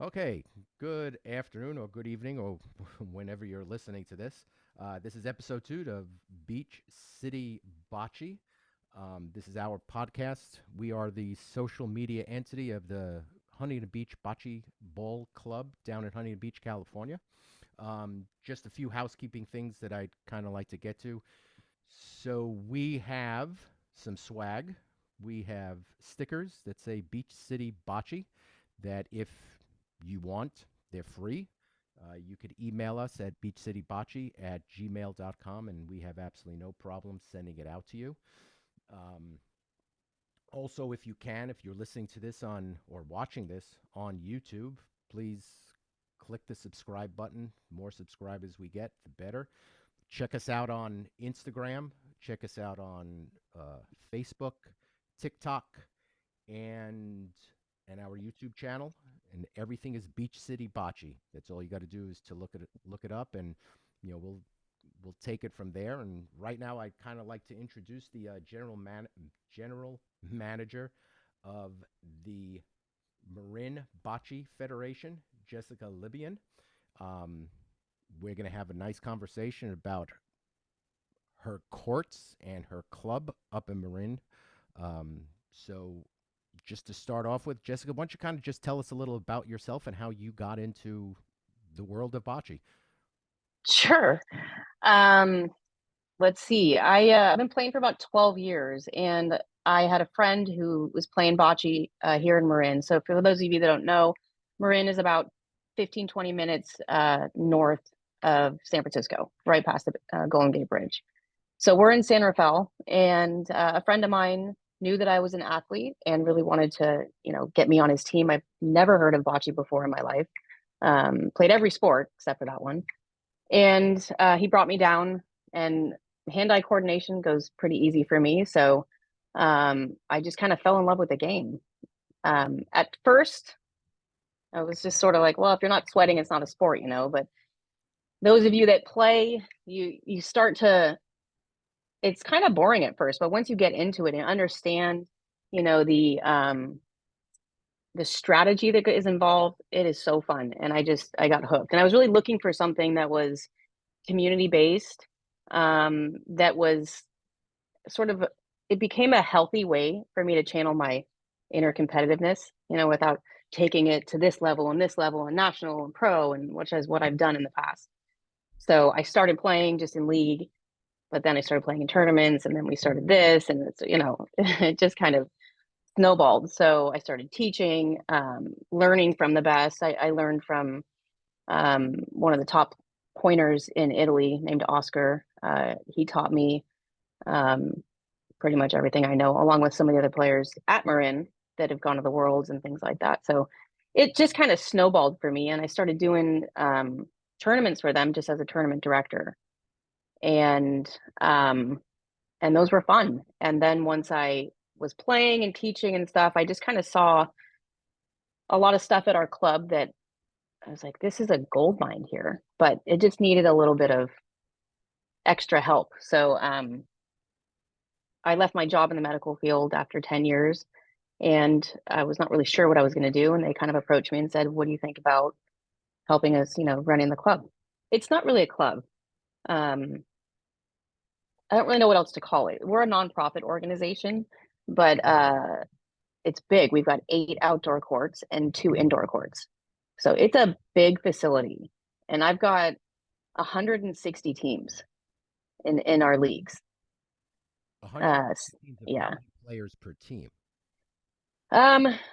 Okay, good afternoon or good evening or whenever you're listening to this. This is episode 2 of Beach City Bocce. This is our podcast. We are the social media entity of the Huntington Beach Bocce Ball Club down in Huntington Beach, California. Just a few housekeeping things that I'd kind of like to get to. So we have some swag. We have stickers that say Beach City Bocce that if you want, they're free. You could email us at beachcitybocce@gmail.com, and we have absolutely no problem sending it out to you. Um, Also, if you can, if you're listening to this on or watching this on YouTube, please click the subscribe button. The more subscribers we get, the better. Check us out on Instagram. Check us out on Facebook, TikTok, and and our YouTube channel. And everything is Beach City Bocce. That's all you got to do is to look it up, and we'll take it from there. And right now, I'd kind of like to introduce the general manager of the Marin Bocce Federation, Jessica Lebien. Um, we're going to have a nice conversation about her courts and her club up in Marin. So, just to start off with, Jessica, why don't you kind of just tell us a little about yourself and how you got into the world of bocce? Sure. Let's see. I've been playing for about 12 years, and I had a friend who was playing bocce here in Marin. So for those of you that don't know, Marin is about 15, 20 minutes north of San Francisco, right past the Golden Gate Bridge. So we're in San Rafael, and a friend of mine knew that I was an athlete and really wanted to, get me on his team. I've never heard of bocce before in my life. Played every sport except for that one. And he brought me down, and hand-eye coordination goes pretty easy for me. So I just kind of fell in love with the game. At first, I was just sort of like, well, if you're not sweating, it's not a sport, But those of you that play, you start to. It's kind of boring at first, but once you get into it and understand, you know, the um, the strategy that is involved, it is so fun. And I got hooked. And I was really looking for something that was community based, that was sort of it became a healthy way for me to channel my inner competitiveness, without taking it to this level and national and pro, and which is what I've done in the past. So I started playing just in league, but then I started playing in tournaments, and then we started this, and it's it just kind of snowballed. So I started teaching, learning from the best. I learned from one of the top pointers in Italy named Oscar. He taught me um, pretty much everything I know, along with some of the other players at Marin that have gone to the Worlds and things like that. So it just kind of snowballed for me, and I started doing tournaments for them just as a tournament director, and um, and those were fun. And then once I was playing and teaching and stuff, I just kind of saw a lot of stuff at our club that I was like, this is a gold mine here, but it just needed a little bit of extra help. So I left my job in the medical field after 10 years, and I was not really sure what I was going to do. And they kind of approached me and said, what do you think about helping us, running the club? It's not really a club. Um, I don't really know what else to call it. We're a nonprofit organization, but it's big. We've got 8 outdoor courts and 2 indoor courts. So it's a big facility. And I've got 160 teams in our leagues. $100 Uh, teams of how yeah. many players per team?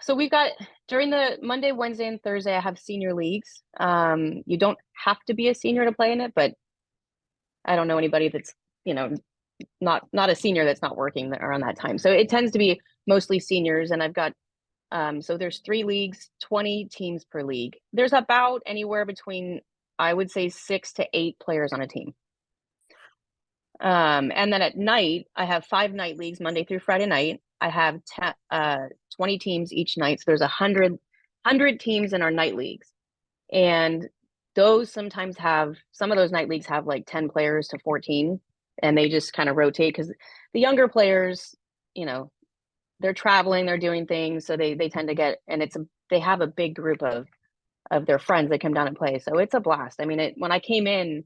So we've got during the Monday, Wednesday, and Thursday, I have senior leagues. You don't have to be a senior to play in it, but I don't know anybody that's, you know, not a senior that's not working around that time. So it tends to be mostly seniors, and I've got so there's 3 leagues, 20 teams per league. There's about anywhere between, I would say, 6 to 8 players on a team. And then at night, I have 5 night leagues, Monday through Friday night. I have 20 teams each night. So there's 100 teams in our night leagues. And those sometimes have, some of those night leagues have like 10 players to 14, and they just kind of rotate because the younger players, you know, they're traveling, they're doing things. So they tend to get, and they have a big group of of their friends that come down and play. So it's a blast. I mean, when I came in,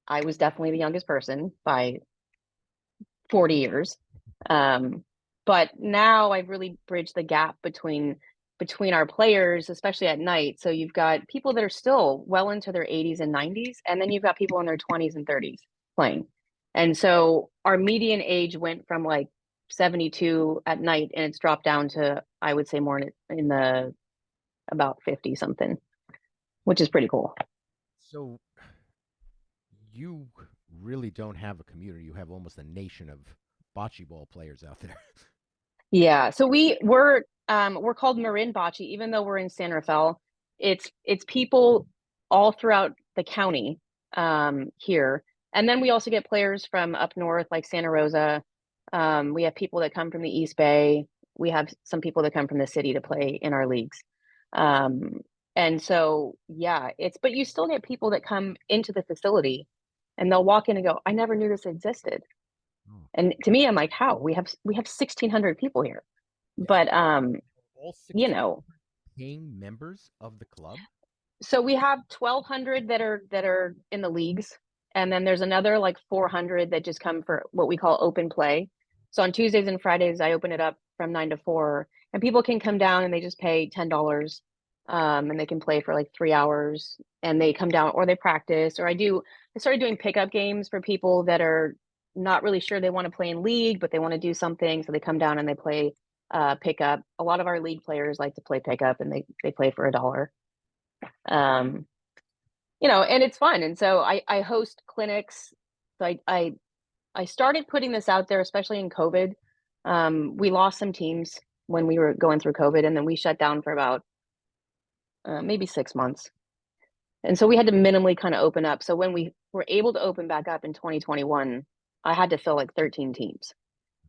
I was definitely the youngest person by 40 years. But now I've really bridged the gap between our players, especially at night. So you've got people that are still well into their 80s and 90s, and then you've got people in their 20s and 30s playing. And so our median age went from like 72 at night, and it's dropped down to, I would say, more in the about 50 something, which is pretty cool. So you really don't have a community. You have almost a nation of bocce ball players out there. Yeah. So we're called Marin Bocce, even though we're in San Rafael. It's people all throughout the county here. And then we also get players from up north, like Santa Rosa. We have people that come from the East Bay. We have some people that come from the city to play in our leagues. Um, and so yeah, but you still get people that come into the facility and they'll walk in and go, I never knew this existed. Oh. And to me, I'm like, how? We have 1,600 people here. Yes, But all you 16 know, paying members of the club. so we have 1,200 that are in the leagues, and then there's another like 400 that just come for what we call open play. So on Tuesdays and Fridays, I open it up from 9 to 4, and people can come down and they just pay $10, and they can play for like 3 hours, and they come down or they practice. Or I started doing pickup games for people that are not really sure they want to play in league, but they want to do something, so they come down and they play pickup. A lot of our league players like to play pickup, and they play for $1. um, and it's fun. And so I host clinics. So I started putting this out there, especially in COVID. We lost some teams when we were going through COVID, and then we shut down for about maybe 6 months. And so we had to minimally kind of open up. So when we were able to open back up in 2021, I had to fill like 13 teams.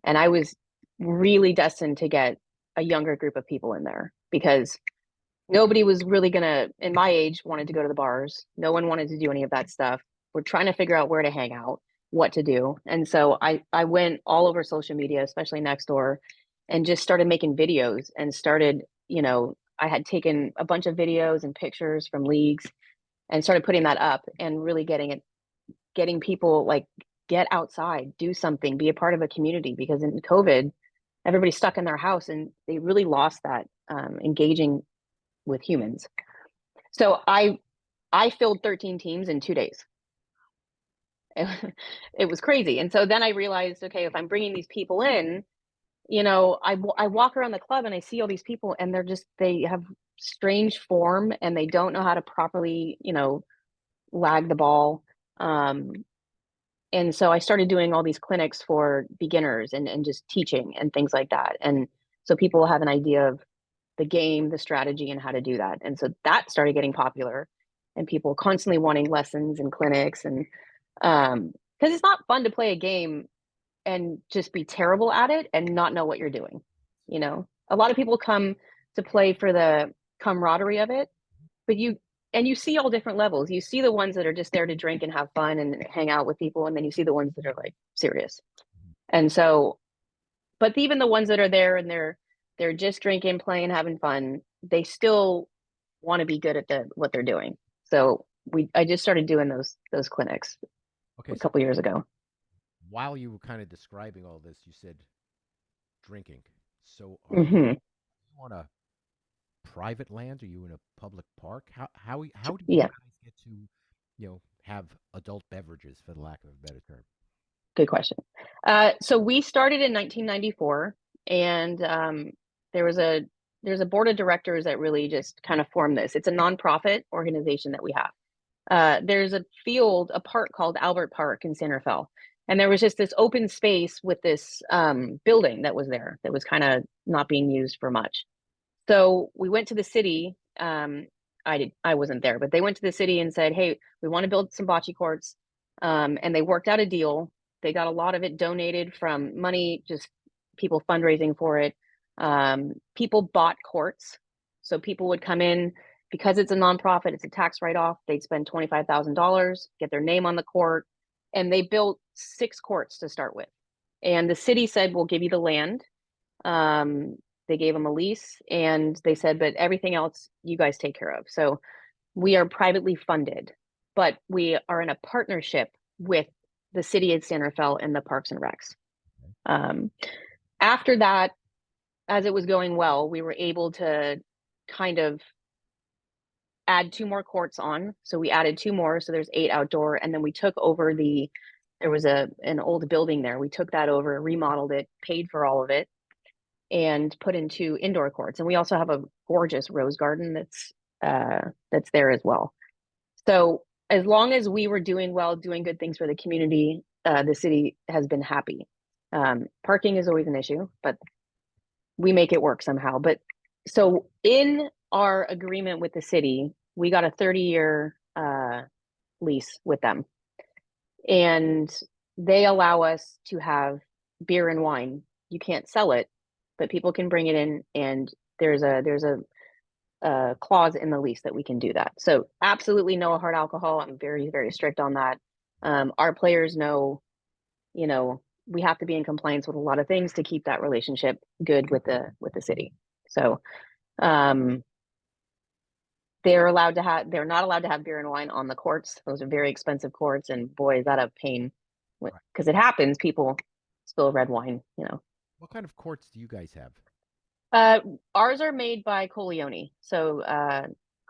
And I was really destined to get a younger group of people in there because nobody was really gonna, in my age, wanted to go to the bars. No one wanted to do any of that stuff. We're trying to figure out where to hang out, what to do. And so I went all over social media, especially Nextdoor, and just started making videos and started, I had taken a bunch of videos and pictures from leagues and started putting that up and really getting people like, get outside, do something, be a part of a community, because in COVID, everybody's stuck in their house and they really lost that engaging with humans. So I filled 13 teams in 2 days. It was crazy. And so then I realized, okay, if I'm bringing these people in, I walk around the club and I see all these people, and they have strange form and they don't know how to properly, lag the ball. And so I started doing all these clinics for beginners and just teaching and things like that. And so people have an idea of the game, the strategy, and how to do that. And so that started getting popular, and people constantly wanting lessons and clinics. And because it's not fun to play a game and just be terrible at it and not know what you're doing. A lot of people come to play for the camaraderie of it, but you see all different levels. You see the ones that are just there to drink and have fun and hang out with people, and then you see the ones that are like serious. And so, but even the ones that are there and they're just drinking, playing, having fun, they still want to be good at what they're doing. So I just started doing those clinics Okay, a so couple years ago. while you were kind of describing all this, you said drinking. So are you Hmm. on a private land? Are you in a public park? How do you Yeah, guys get to, have adult beverages, for the lack of a better term? good question. So we started in 1994, and there's a board of directors that really just kind of formed this. It's a nonprofit organization that we have. There's a park called Albert Park in San Rafael. And there was just this open space with this building that was there that was kind of not being used for much. So we went to the city. I wasn't there, but they went to the city and said, "Hey, we want to build some bocce courts." And they worked out a deal. They got a lot of it donated from money, just people fundraising for it. People bought courts, so people would come in because it's a nonprofit. It's a tax write-off. They'd spend $25,000, get their name on the court, and they built 6 courts to start with. And the city said, "We'll give you the land." Um, They gave them a lease and they said, but everything else you guys take care of. So we are privately funded, but we are in a partnership with the city of San Rafael and the Parks and Recs. Okay. Um, After that, as it was going well, we were able to kind of add two more courts on. So we added two more. So there's 8 outdoor. And then we took over there was an old building there. We took that over, remodeled it, paid for all of it, and put in 2 indoor courts. And we also have a gorgeous rose garden that's there as well. So as long as we were doing well, doing good things for the community, the city has been happy. Parking is always an issue, but we make it work somehow. But so in our agreement with the city, we got a 30-year lease with them, and they allow us to have beer and wine. You can't sell it, but people can bring it in, and there's a clause in the lease that we can do that. So absolutely no hard alcohol. I'm very, very strict on that. Our players know, you know, we have to be in compliance with a lot of things to keep that relationship good with the city. So um, they're not allowed to have beer and wine on the courts. Those are very expensive courts, and boy, is that a pain Right. because it happens. People spill red wine, you know. What kind of courts do you guys have? Uh, Ours are made by Coleoni. So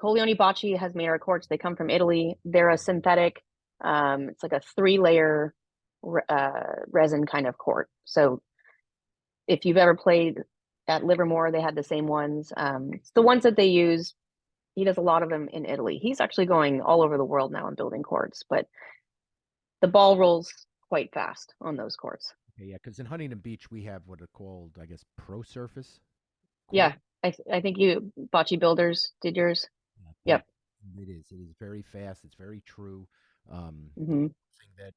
Coleoni Bocce has made our courts. They come from Italy. They're a synthetic. It's like a 3-layer resin kind of court. So if you've ever played at Livermore, they had the same ones. It's the ones that they use. He does a lot of them in Italy. He's actually going all over the world now and building courts, but the ball rolls quite fast on those courts. Okay, yeah, because in Huntington Beach we have what are called, I guess, pro surface Yeah, court. I think you Bocce Builders did yours. Yeah, Yep. it is. It is very fast. It's very true. The Hmm. thing that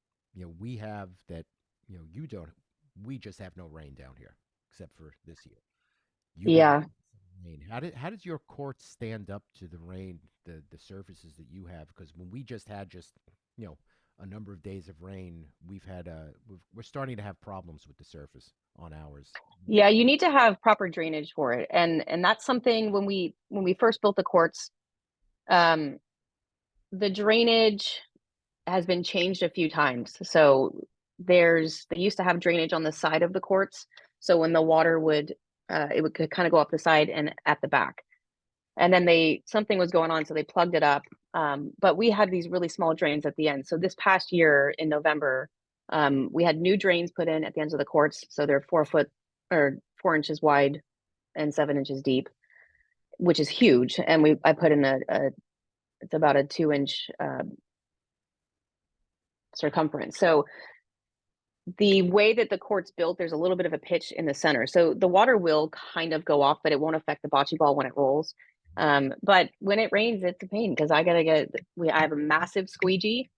we have that you don't. We just have no rain down here, except for this year. You guys Yeah. get some rain. How does your court stand up to the rain, the surfaces that you have? Because when we just had you know a number of days of rain, we're starting to have problems with the surface on ours. Yeah, you need to have proper drainage for it. And that's something when we first built the courts, um, the drainage has been changed a few times. So they used to have drainage on the side of the courts. So when the water would it would kind of go up the side and at the back. And then something was going on, so they plugged it up. But we had these really small drains at the end. So this past year in November, we had new drains put in at the ends of the courts. So they're 4 foot or 4 inches wide and 7 inches deep, which is huge. And I put in it's about a 2 inch circumference. So the way that the court's built, there's a little bit of a pitch in the center. So the water will kind of go off, but it won't affect the bocce ball when it rolls. But when it rains, it's a pain because I have a massive squeegee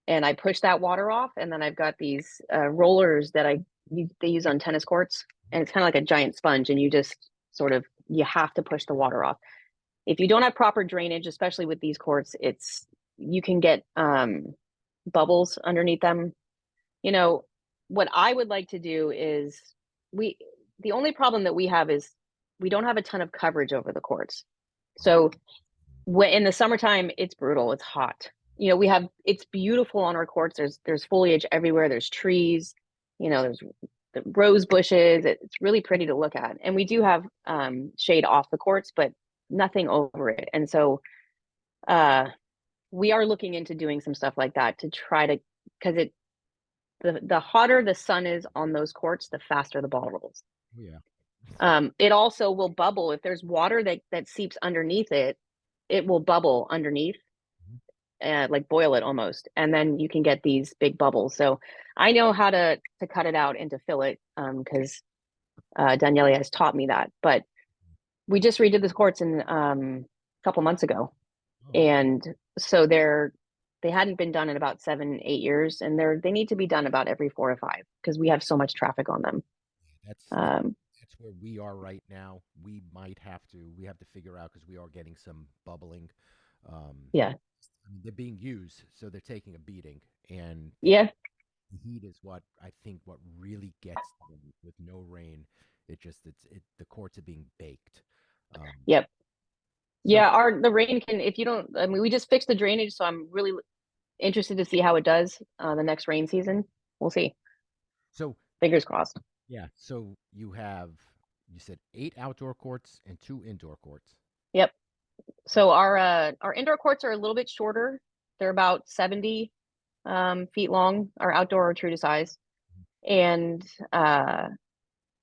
and I push that water off. And then I've got these rollers that they use on tennis courts. And it's kind of like a giant sponge. And you just you have to push the water off. If you don't have proper drainage, especially with these courts, you can get bubbles underneath them. You know, what I would like to do is we the only problem that we have is we don't have a ton of coverage over the courts. So when in the summertime, it's brutal, it's hot. It's beautiful on our courts. There's foliage everywhere, there's trees, there's the rose bushes. It's really pretty to look at. And we do have shade off the courts, but nothing over it. And so uh we are looking into doing some stuff like that to try to because the hotter the sun is on those courts, the faster the ball rolls. Oh, yeah. It also will bubble if there's water that seeps underneath it. It will bubble underneath, Mhm. like boil it almost, and then you can get these big bubbles. So I know how to cut it out and to fill it because Daniele has taught me that. But we just redid the courts in a couple months ago, Oh, okay. and so they hadn't been done in about 7, 8 years, and they need to be done about every 4 to 5 because we have so much traffic on them. That's that, Um, that's where we are right now. We have to figure out because we are getting some bubbling. Um, yeah, I mean, they're being used, so they're taking a beating, and the yeah, heat is what I think what really gets them with no rain The courts are being baked. Yep. So Yeah, the rain can, if you don't, I mean, we just fixed the drainage, so I'm really interested to see how it does the next rain season. We'll see. so Fingers crossed. yeah, so you said 8 outdoor courts and 2 indoor courts. Yep. So our indoor courts are a little bit shorter. They're about 70 feet long. Our outdoor are true to size. And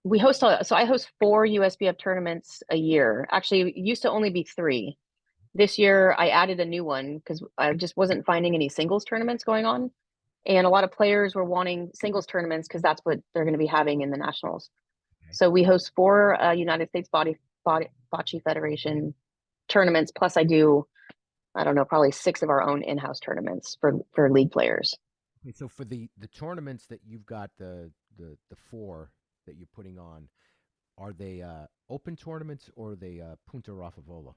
we host so I host 4 USBF tournaments a year. Actually, it used to only be 3. This year I added a new one because I just wasn't finding any singles tournaments going on. And a lot of players were wanting singles tournaments because that's what they're going to be having in the nationals. Okay. So we host 4 United States Bocce Federation tournaments. Plus, I don't know, probably 6 of our own in-house tournaments for league players. Okay, so for the tournaments that you've got the 4 that you're putting on, are they open tournaments or are they Punta Raffavola?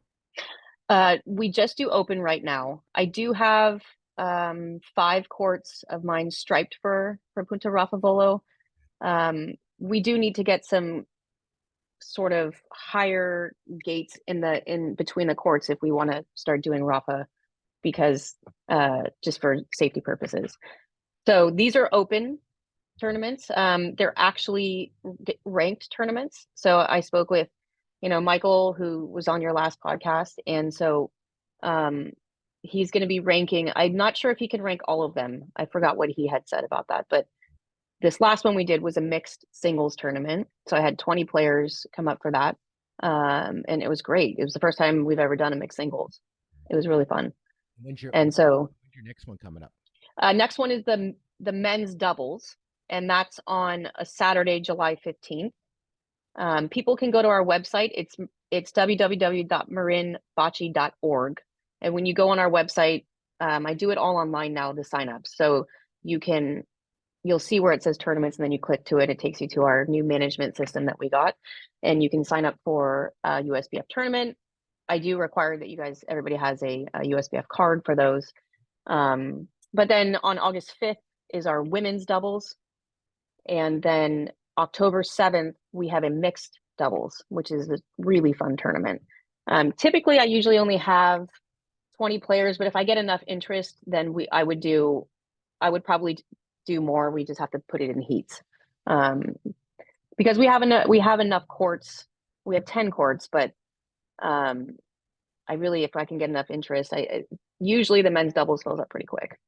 We just do open right now. I do have 5 courts of mine striped for Punta Raffavolo. We do need to get some sort of higher gates in between the courts if we want to start doing Rafa, because just for safety purposes. So these are open tournaments. They're actually ranked tournaments. So I spoke with, Michael, who was on your last podcast, and so um, he's going to be ranking. I'm not sure if he can rank all of them. I forgot what he had said about that, but this last one we did was a mixed singles tournament. So I had 20 players come up for that, and it was great. It was the first time we've ever done a mixed singles. It was really fun. And so When's your next one coming up? next one is the men's doubles, and that's on a Saturday, July 15th. People can go to our website. It's www.marinbocce.org. And when you go on our website, I do it all online now to sign up. So you'll see where it says tournaments, and then you click to it. It takes you to our new management system that we got, and you can sign up for a USBF tournament. I do require that everybody has a USBF card for those. But then on August 5th is our women's doubles. And then October 7th, we have a mixed doubles, which is a really fun tournament. Typically, I usually only have 20 players, but if I get enough interest, then I would probably do more. We just have to put it in heats. Because we have enough courts. We have 10 courts, but if I can get enough interest, usually the men's doubles fills up pretty quick.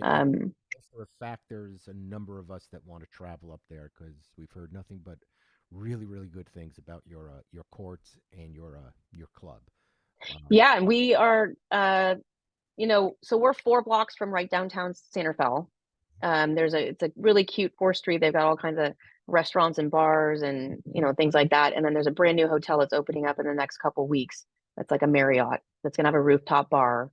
I know for a fact there's a number of us that want to travel up there because we've heard nothing but really, really good things about your courts and your club. Yeah, and we are, so we're 4 blocks from right downtown Santa Fe. It's a really cute 4th Street. They've got all kinds of restaurants and bars and things like that. And then there's a brand new hotel that's opening up in the next couple weeks. That's like a Marriott that's gonna have a rooftop bar.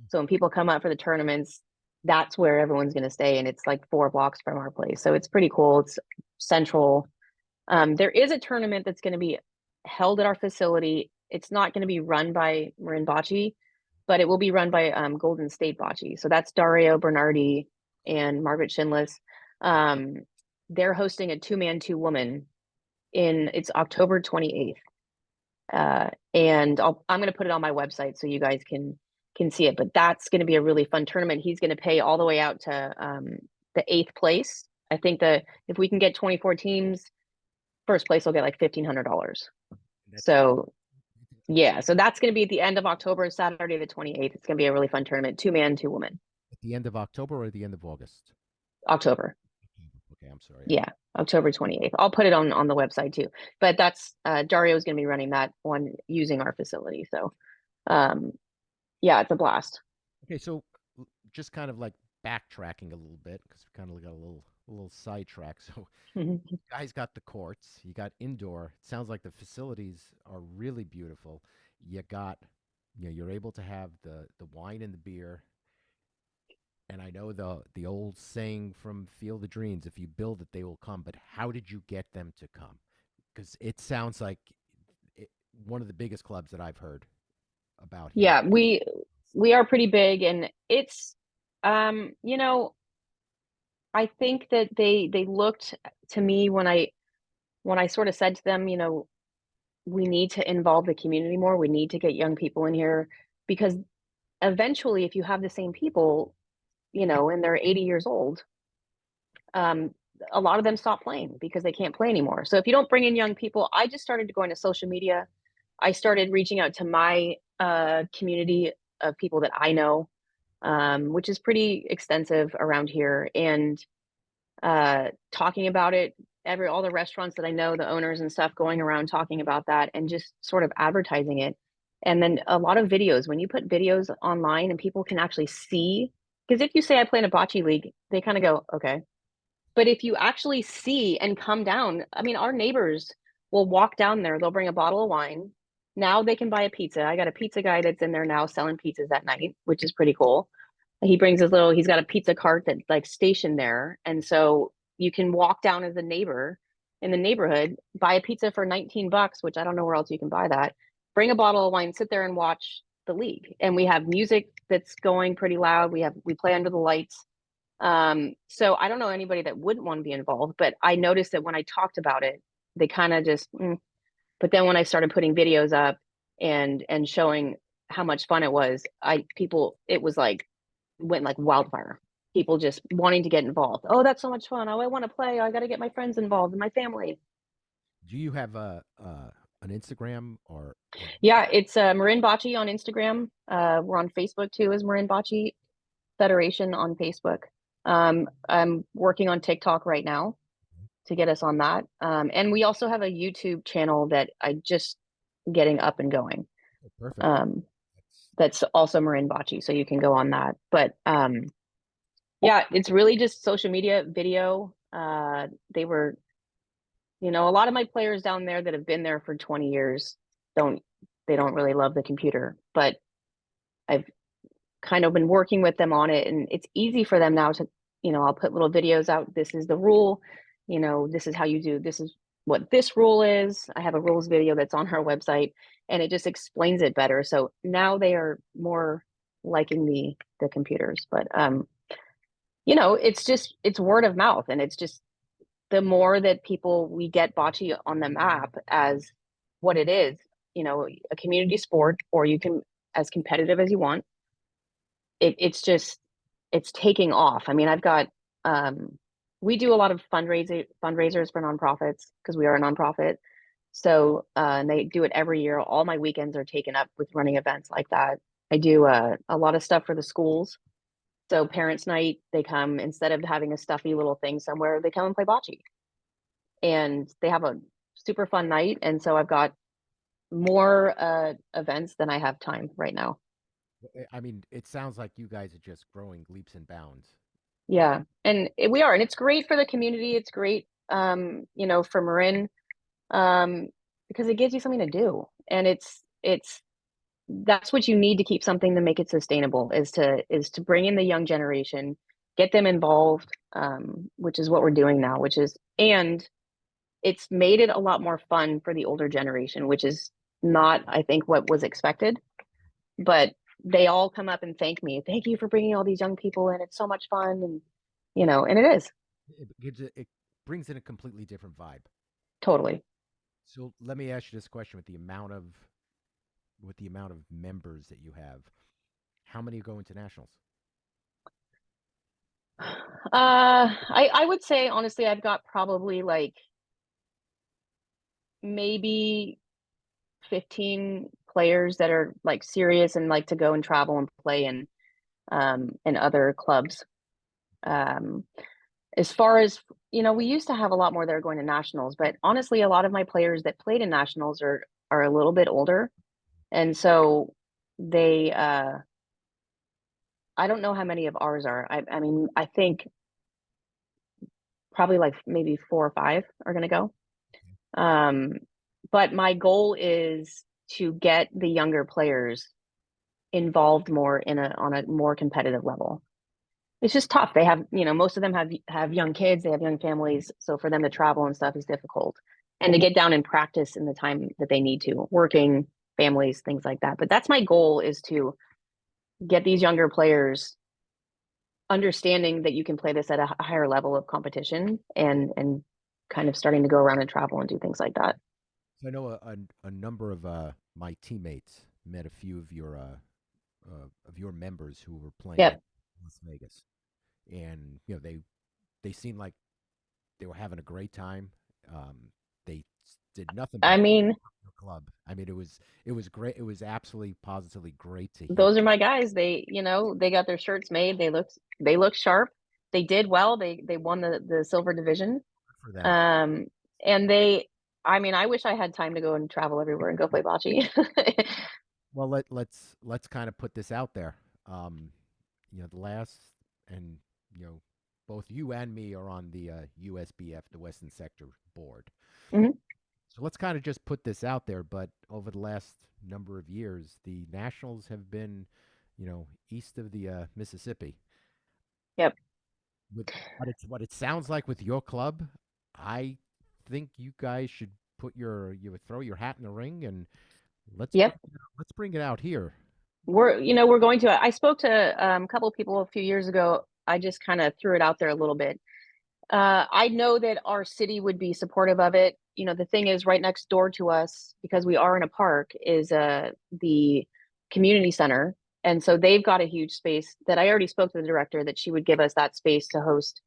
So when people come up for the tournaments, that's where everyone's gonna stay, and it's like 4 blocks from our place. So it's pretty cool. It's central. There is a tournament that's gonna be held at our facility. It's not gonna be run by Marin Bocce, but it will be run by Golden State Bocce. So that's Dario Bernardi and Margaret Shinless. They're hosting a 2-man, 2-woman it's October 28th. And I'm going to put it on my website so you guys can see it, but that's going to be a really fun tournament. He's going to pay all the way out to the 8th place. I think that if we can get 24 teams, first place will get like $1,500. So yeah, so that's going to be at the end of October, Saturday the 28th. It's going to be a really fun tournament, 2-man, 2-woman. At the end of October or the end of August? October. Okay, I'm sorry. Yeah, October 28th. I'll put it on the website too. But that's Dario is going to be running that one using our facility. So yeah, it's a blast. Okay, so just kind of like backtracking a little bit because we kind of got a little sidetrack. So you guys got the courts, you got indoor. It sounds like the facilities are really beautiful. You're able to have the wine and the beer. And I know the old saying from Field of Dreams, if you build it, they will come. But how did you get them to come? Because it sounds like one of the biggest clubs that I've heard about here. Yeah, we are pretty big, and it's I think that they looked to me when when I sort of said to them, we need to involve the community more. We need to get young people in here because eventually, if you have the same people, and they're 80 years old, um, a lot of them stop playing because they can't play anymore. So if you don't bring in young people, I just started going to social media. I started reaching out to my community of people that I know, which is pretty extensive around here, and talking about it. All the restaurants that I know, the owners and stuff, going around talking about that and just sort of advertising it. And then a lot of videos. When you put videos online and people can actually see, because if you say I play in a bocce league, they kind of go, okay. But if you actually see and come down, I mean, our neighbors will walk down there, they'll bring a bottle of wine. Now they can buy a pizza. I got a pizza guy that's in there now selling pizzas at night, which is pretty cool. He's got a pizza cart that's like stationed there. And so you can walk down as a neighbor in the neighborhood, buy a pizza for 19 bucks, which I don't know where else you can buy that. Bring a bottle of wine, sit there and watch the league. And we have music that's going pretty loud. We play under the lights. So I don't know anybody that wouldn't want to be involved, but I noticed that when I talked about it, they kind of just, but then when I started putting videos up and showing how much fun it was, it was like, went like wildfire. People just wanting to get involved. Oh, that's so much fun. Oh, I want to play. I got to get my friends involved and my family. Do you have an Instagram or Yeah, it's Marin Bocce on Instagram. We're on Facebook too as Marin Bocce Federation on Facebook. I'm working on TikTok right now to get us on that. And we also have a YouTube channel that I just getting up and going. oh, perfect. Um, that's also Marin Bocce, so you can go on that. But yeah, it's really just social media, video. They were, a lot of my players down there that have been there for 20 years don't they don't really love the computer, but I've kind of been working with them on it, and it's easy for them now to, I'll put little videos out. This is the rule, this is how you do, this is what this rule is. I have a rules video that's on our website, and it just explains it better. So now they are more liking the computers. But it's word of mouth, and it's just the more that people we get bocce on the map as what it is, a community sport, or you can as competitive as you want. It's taking off. I mean, I've got we do a lot of fundraisers for nonprofits because we are a nonprofit. So and they do it every year. All my weekends are taken up with running events like that. I do a lot of stuff for the schools. So parents' night, they come instead of having a stuffy little thing somewhere, they come and play bocce, and they have a super fun night. And so I've got more events than I have time right now. I mean, it sounds like you guys are just growing leaps and bounds. Yeah, and we are, and it's great for the community. It's great, for Marin, um, because it gives you something to do, and it's that's what you need to keep something to make it sustainable is to bring in the young generation, get them involved, which is what we're doing now. And it's made it a lot more fun for the older generation, which is not, I think, what was expected, but they all come up and thank me. Thank you for bringing all these young people in. It's so much fun, and it is It brings in a completely different vibe. totally. So let me ask you this question: with the amount of members that you have, how many go into nationals? I would say honestly, I've got probably like maybe 15 players that are like serious and like to go and travel and play in other clubs. Um, as far as we used to have a lot more that are going to nationals, but honestly, a lot of my players that played in nationals are a little bit older, and so they I don't know how many of ours are. I mean, I think probably like maybe 4 or 5 are going to go. Um, but my goal is to get the younger players involved more on a more competitive level. It's just tough. They have, most of them have young kids, they have young families, so for them to travel and stuff is difficult. And to get down and practice in the time that they need to, working, families, things like that. But that's my goal, is to get these younger players understanding that you can play this at a higher level of competition and kind of starting to go around and travel and do things like that. So I know a number of my teammates met a few of your members who were playing at Yep. Las Vegas, and they seemed like they were having a great time. They did nothing but I mean, your club. I mean, it was great. It was absolutely positively great to hear those are my guys. They got their shirts made. They look sharp. They did well. They won the silver division. for them. Um, and I mean, I wish I had time to go and travel everywhere and go play bocce. Well, let's kind of put this out there. Um, the last and both you and me are on the USBF, the Western Sector Board. Mhm. So let's kind of just put this out there. But over the last number of years, the Nationals have been, east of the Mississippi. Yep. With what it sounds like with your club, I think you guys should you would throw your hat in the ring and Yep. let's bring it out here. We're going to. I spoke to a couple of people a few years ago. I just kind of threw it out there a little bit. I know that our city would be supportive of it. The thing is, right next door to us, because we are in a park, is the community center, and so they've got a huge space that I already spoke to the director that she would give us that space to host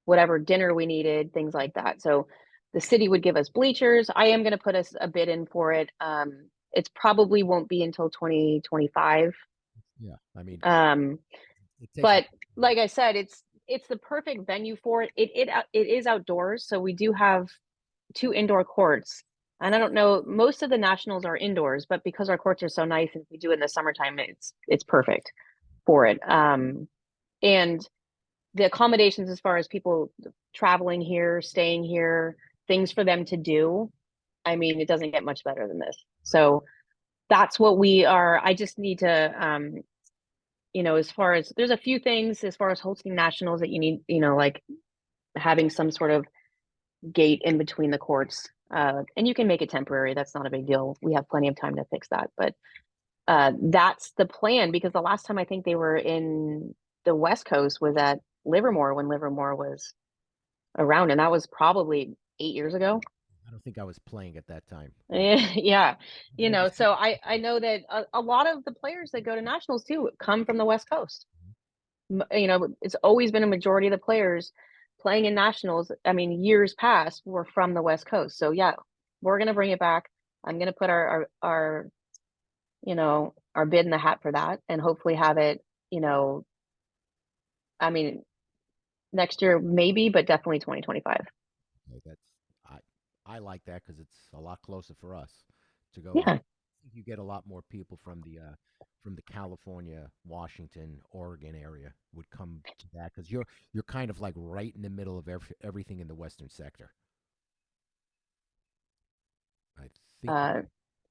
whatever dinner we needed, things like that. So the city would give us bleachers. I am going to put us a bid in for it. It's probably won't be until 2025. Yeah, I mean, Um, it takes. but like I said, it's the perfect venue for it. It is outdoors, so we do have two indoor courts. And I don't know, most of the nationals are indoors, but because our courts are so nice and we do it in the summertime, it's perfect for it. And the accommodations as far as people traveling here, staying here, things for them to do. I mean, it doesn't get much better than this. So that's what we are. I just need to, as far as there's a few things as far as hosting nationals that you need, like having some sort of gate in between the courts. And you can make it temporary. That's not a big deal. We have plenty of time to fix that. But that's the plan because the last time I think they were in the West Coast was at Livermore when Livermore was around, and that was probably 8 years ago. I don't think I was playing at that time. Yeah, Never so seen. I know that a lot of the players that go to nationals too come from the West Coast. It's always been a majority of the players playing in nationals. I mean, years past were from the West Coast. So yeah, we're gonna bring it back. I'm gonna put our bid in the hat for that, and hopefully have it. You know, I mean, next year maybe, but definitely 2025. Okay, I I like that because it's a lot closer for us to go. I Yeah. think you get a lot more people from the California, Washington, Oregon area would come to that because you're kind of like right in the middle of everything in the Western sector. I think. Uh,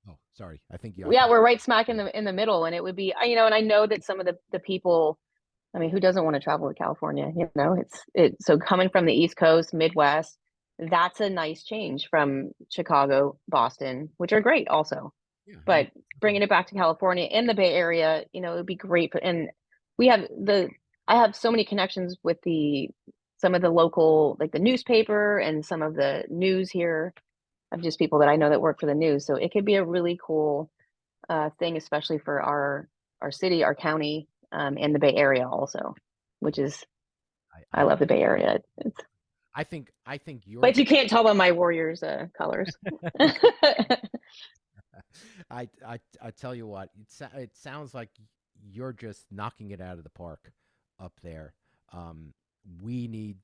Oh, sorry. I think you. I yeah, think. we're right smack in the middle, and it would be, and I know that some of the people. I mean, who doesn't want to travel to California? So coming from the East Coast, Midwest, that's a nice change from Chicago, Boston, which are great also. Yeah, I mean, But bringing it back to California in the Bay Area, it would be great. And we have I have so many connections with some of the local, like the newspaper and some of the news here of just people that I know that work for the news. So it could be a really cool thing, especially for our city, our county, and the Bay Area also, which is I I love the Bay Area. I think you're But just. you can't tell by my Warriors colors. I tell you what, it sounds like you're just knocking it out of the park up there. Um, we need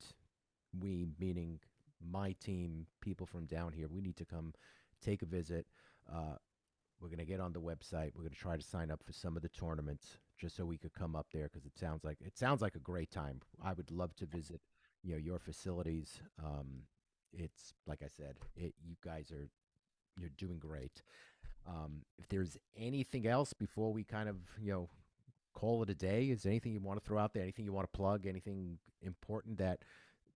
we meaning my team, people from down here. We need to come take a visit. Uh, we're gonna get on the website. We're gonna try to sign up for some of the tournaments just so we could come up there because it sounds like a great time. I would love to visit, your facilities. It's like I said, you guys you're doing great. If there's anything else before we kind of, call it a day, is there anything you want to throw out there? Anything you want to plug? Anything important that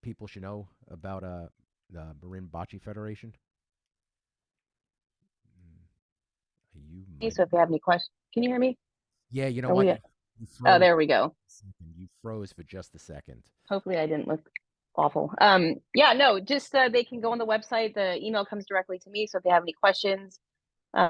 people should know about the Marin Bocce Federation? Mm, you might. So if you have any questions, can you hear me? Yeah, you know Are what? we? You Oh, froze. there we go. For a second. You froze for just a second. Hopefully, I didn't look. awful. Yeah, no, just they can go on the website. The email comes directly to me. So if they have any questions, uh,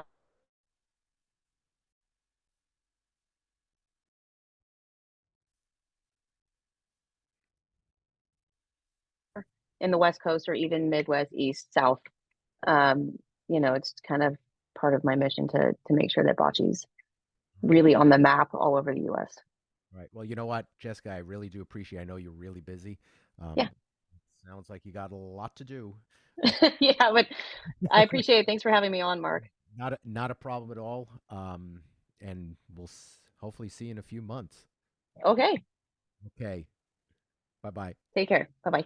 in the West Coast or even Midwest, East, South, um, it's kind of part of my mission to make sure that bocce's Right. really on the map all over the U.S. Right. Well, you know what, Jessica, I really do appreciate. I know you're really busy. Yeah, Sounds like you got a lot to do. yeah, but I appreciate it. Thanks for having me on, Mark. Not a problem at all. And we'll hopefully see you in a few months. Okay, Okay. Bye bye. take care. Bye bye.